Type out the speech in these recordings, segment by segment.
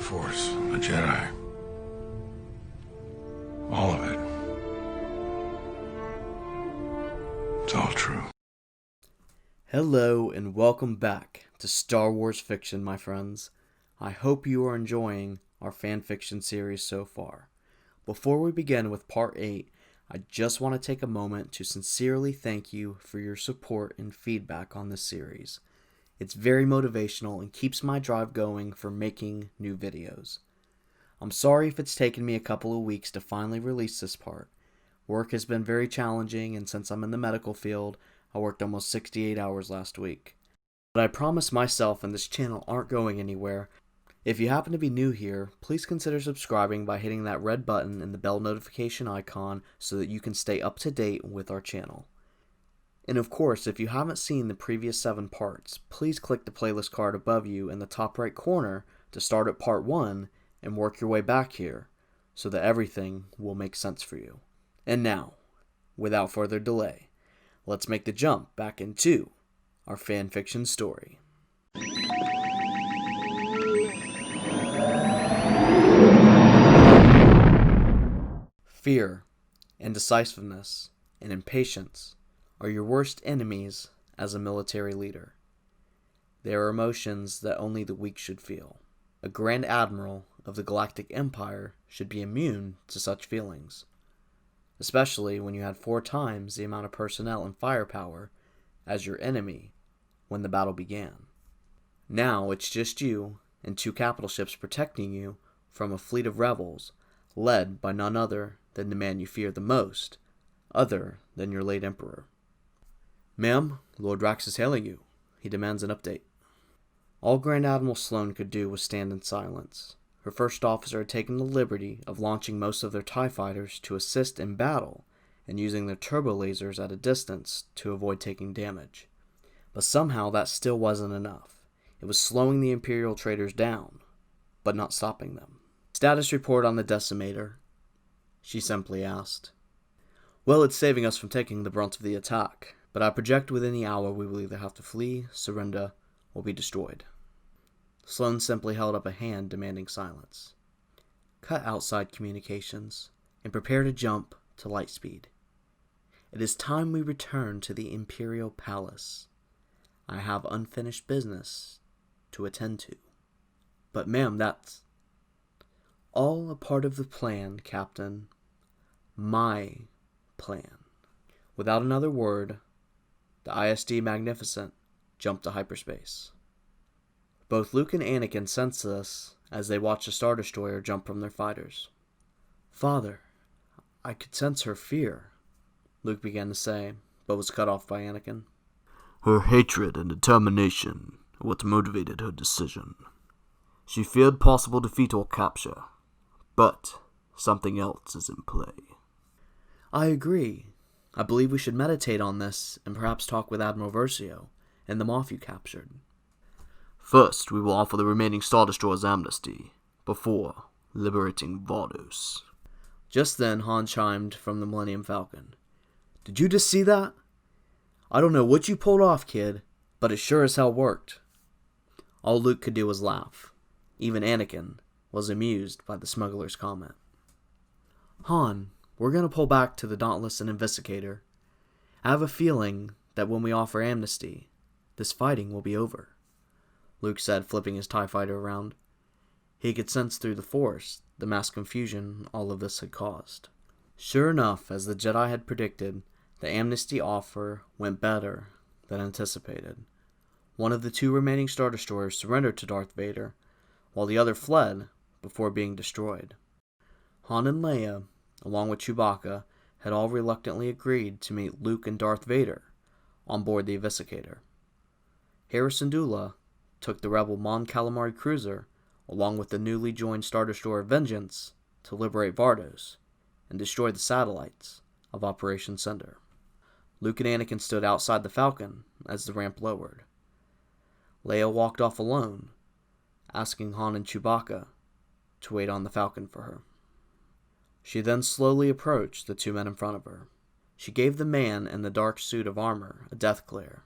Force, the Jedi. All of it. It's all true. Hello and welcome back to Star Wars Fiction, my friends. I hope you are enjoying our fanfiction series so far. Before we begin with Part 8, I just want to take a moment to sincerely thank you for your support and feedback on this series. It's very motivational and keeps my drive going for making new videos. I'm sorry if it's taken me a couple of weeks to finally release this part. Work has been very challenging, and since I'm in the medical field, I worked almost 68 hours last week. But I promise myself and this channel aren't going anywhere. If you happen to be new here, please consider subscribing by hitting that red button and the bell notification icon so that you can stay up to date with our channel. And of course, if you haven't seen the previous 7 parts, please click the playlist card above you in the top right corner to start at part 1 and work your way back here so that everything will make sense for you. And now, without further delay, let's make the jump back into our fanfiction story. Fear, indecisiveness, and impatience are your worst enemies as a military leader. They are emotions that only the weak should feel. A Grand Admiral of the Galactic Empire should be immune to such feelings, especially when you had 4 times the amount of personnel and firepower as your enemy when the battle began. Now it's just you and 2 capital ships protecting you from a fleet of rebels led by none other than the man you fear the most, other than your late Emperor. "Ma'am, Lord Rax is hailing you. He demands an update." All Grand Admiral Sloane could do was stand in silence. Her first officer had taken the liberty of launching most of their TIE fighters to assist in battle and using their turbo lasers at a distance to avoid taking damage. But somehow that still wasn't enough. It was slowing the Imperial traders down, but not stopping them. "Status report on the Decimator," she simply asked. "Well, it's saving us from taking the brunt of the attack, but I project within the hour we will either have to flee, surrender, or be destroyed." Sloane simply held up a hand demanding silence. "Cut outside communications and prepare to jump to light speed. It is time we return to the Imperial Palace. I have unfinished business to attend to." "But ma'am, that's..." "All a part of the plan, Captain. My plan." Without another word, the ISD Magnificent jumped to hyperspace. Both Luke and Anakin sensed this as they watched the Star Destroyer jump from their fighters. "Father, I could sense her fear," Luke began to say, but was cut off by Anakin. "Her hatred and determination are what motivated her decision. She feared possible defeat or capture, but something else is in play." "I agree. I believe we should meditate on this and perhaps talk with Admiral Versio and the Moff you captured." "First, we will offer the remaining Star Destroyers amnesty, before liberating Vardos." Just then, Han chimed from the Millennium Falcon. "Did you just see that? I don't know what you pulled off, kid, but it sure as hell worked." All Luke could do was laugh. Even Anakin was amused by the smuggler's comment. "Han, we're going to pull back to the Dauntless and Investigator. I have a feeling that when we offer amnesty, this fighting will be over," Luke said, flipping his TIE fighter around. He could sense through the Force the mass confusion all of this had caused. Sure enough, as the Jedi had predicted, the amnesty offer went better than anticipated. One of the 2 remaining Star Destroyers surrendered to Darth Vader, while the other fled before being destroyed. Han and Leia, along with Chewbacca, had all reluctantly agreed to meet Luke and Darth Vader on board the Investigator. Hera Syndulla took the rebel Mon Calamari cruiser along with the newly joined Star Destroyer Vengeance to liberate Vardos and destroy the satellites of Operation Cinder. Luke and Anakin stood outside the Falcon as the ramp lowered. Leia walked off alone, asking Han and Chewbacca to wait on the Falcon for her. She then slowly approached the 2 men in front of her. She gave the man in the dark suit of armor a death glare,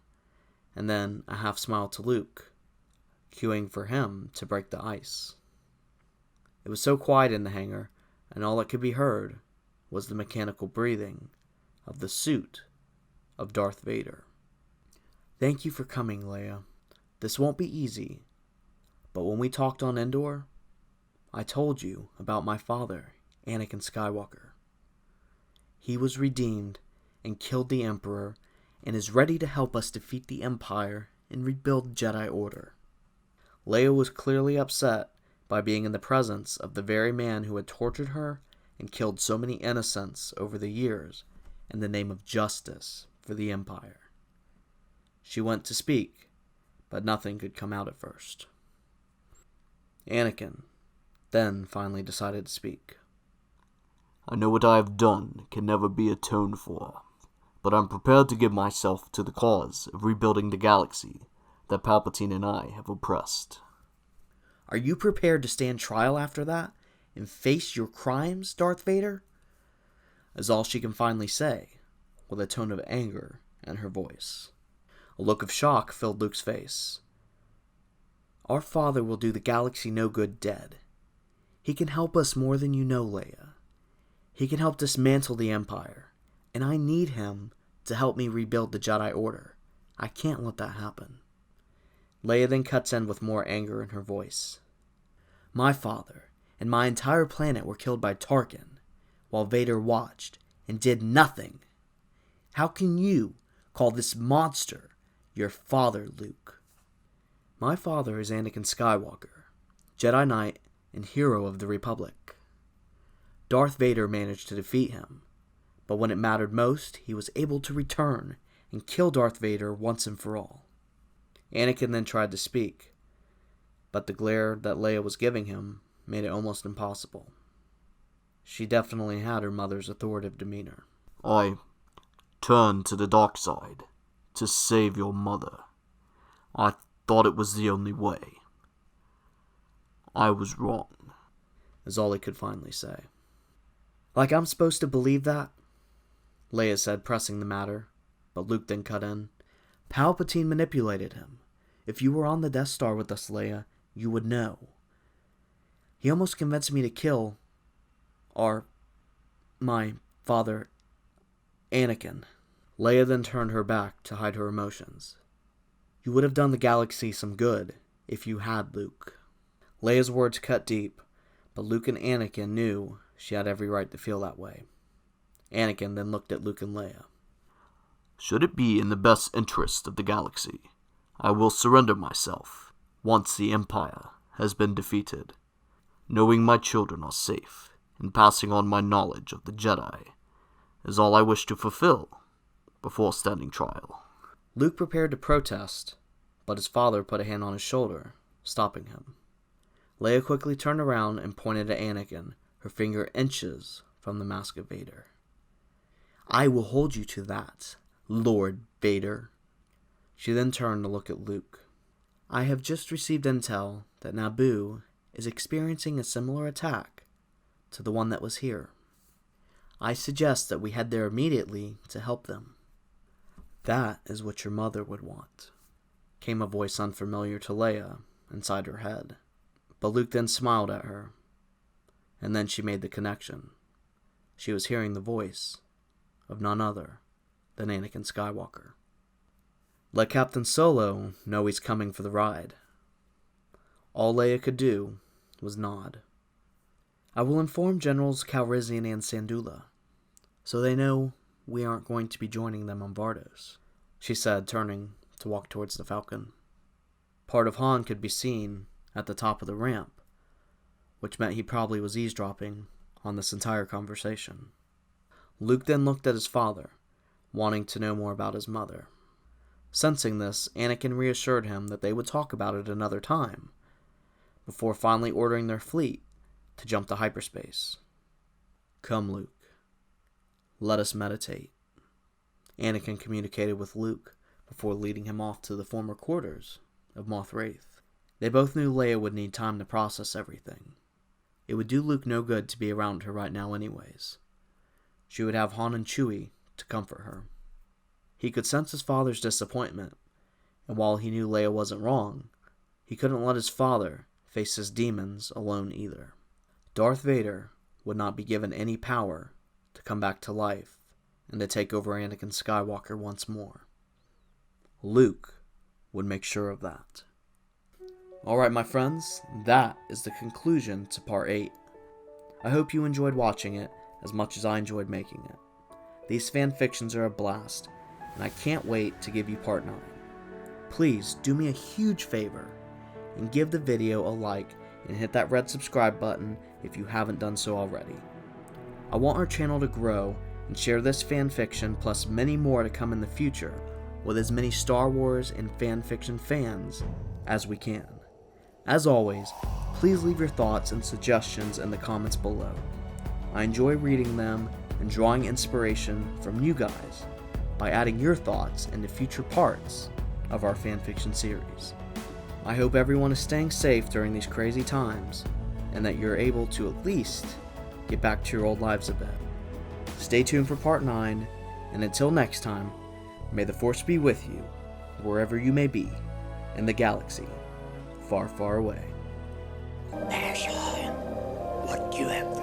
and then a half smile to Luke, cueing for him to break the ice. It was so quiet in the hangar, and all that could be heard was the mechanical breathing of the suit of Darth Vader. "Thank you for coming, Leia. This won't be easy, but when we talked on Endor, I told you about my father, Anakin Skywalker. He was redeemed and killed the Emperor and is ready to help us defeat the Empire and rebuild the Jedi Order." Leia was clearly upset by being in the presence of the very man who had tortured her and killed so many innocents over the years in the name of justice for the Empire. She went to speak, but nothing could come out at first. Anakin then finally decided to speak. "I know what I have done can never be atoned for, but I'm prepared to give myself to the cause of rebuilding the galaxy that Palpatine and I have oppressed." "Are you prepared to stand trial after that and face your crimes, Darth Vader?" is all she can finally say, with a tone of anger in her voice. A look of shock filled Luke's face. "Our father will do the galaxy no good dead. He can help us more than you know, Leia. He can help dismantle the Empire, and I need him to help me rebuild the Jedi Order. I can't let that happen." Leia then cuts in with more anger in her voice. "My father and my entire planet were killed by Tarkin, while Vader watched and did nothing. How can you call this monster your father, Luke?" "My father is Anakin Skywalker, Jedi Knight and hero of the Republic. Darth Vader managed to defeat him, but when it mattered most, he was able to return and kill Darth Vader once and for all." Anakin then tried to speak, but the glare that Leia was giving him made it almost impossible. She definitely had her mother's authoritative demeanor. "I turned to the dark side to save your mother. I thought it was the only way. I was wrong," is all he could finally say. "Like I'm supposed to believe that?" Leia said, pressing the matter, but Luke then cut in. "Palpatine manipulated him. If you were on the Death Star with us, Leia, you would know. He almost convinced me to kill my father, Anakin." Leia then turned her back to hide her emotions. "You would have done the galaxy some good if you had, Luke." Leia's words cut deep, but Luke and Anakin knew she had every right to feel that way. Anakin then looked at Luke and Leia. "Should it be in the best interest of the galaxy, I will surrender myself once the Empire has been defeated. Knowing my children are safe and passing on my knowledge of the Jedi is all I wish to fulfill before standing trial." Luke prepared to protest, but his father put a hand on his shoulder, stopping him. Leia quickly turned around and pointed at Anakin, her finger inches from the mask of Vader. "I will hold you to that, Lord Vader." She then turned to look at Luke. "I have just received intel that Naboo is experiencing a similar attack to the one that was here. I suggest that we head there immediately to help them." "That is what your mother would want," came a voice unfamiliar to Leia inside her head. But Luke then smiled at her, and then she made the connection. She was hearing the voice of none other than Anakin Skywalker. "Let Captain Solo know he's coming for the ride." All Leia could do was nod. "I will inform Generals Calrissian and Syndulla, so they know we aren't going to be joining them on Vardos," she said, turning to walk towards the Falcon. Part of Han could be seen at the top of the ramp, which meant he probably was eavesdropping on this entire conversation. Luke then looked at his father, wanting to know more about his mother. Sensing this, Anakin reassured him that they would talk about it another time, before finally ordering their fleet to jump to hyperspace. "Come, Luke. Let us meditate," Anakin communicated with Luke before leading him off to the former quarters of Moff Wraith. They both knew Leia would need time to process everything. It would do Luke no good to be around her right now anyways. She would have Han and Chewie to comfort her. He could sense his father's disappointment, and while he knew Leia wasn't wrong, he couldn't let his father face his demons alone either. Darth Vader would not be given any power to come back to life and to take over Anakin Skywalker once more. Luke would make sure of that. Alright, my friends, that is the conclusion to Part 8. I hope you enjoyed watching it as much as I enjoyed making it. These fanfictions are a blast, and I can't wait to give you Part 9. Please do me a huge favor and give the video a like and hit that red subscribe button if you haven't done so already. I want our channel to grow and share this fanfiction plus many more to come in the future with as many Star Wars and fanfiction fans as we can. As always, please leave your thoughts and suggestions in the comments below. I enjoy reading them and drawing inspiration from you guys by adding your thoughts into future parts of our fanfiction series. I hope everyone is staying safe during these crazy times and that you're able to at least get back to your old lives a bit. Stay tuned for Part 9, and until next time, may the Force be with you, wherever you may be, in the galaxy, far, far away. Ashley, what you have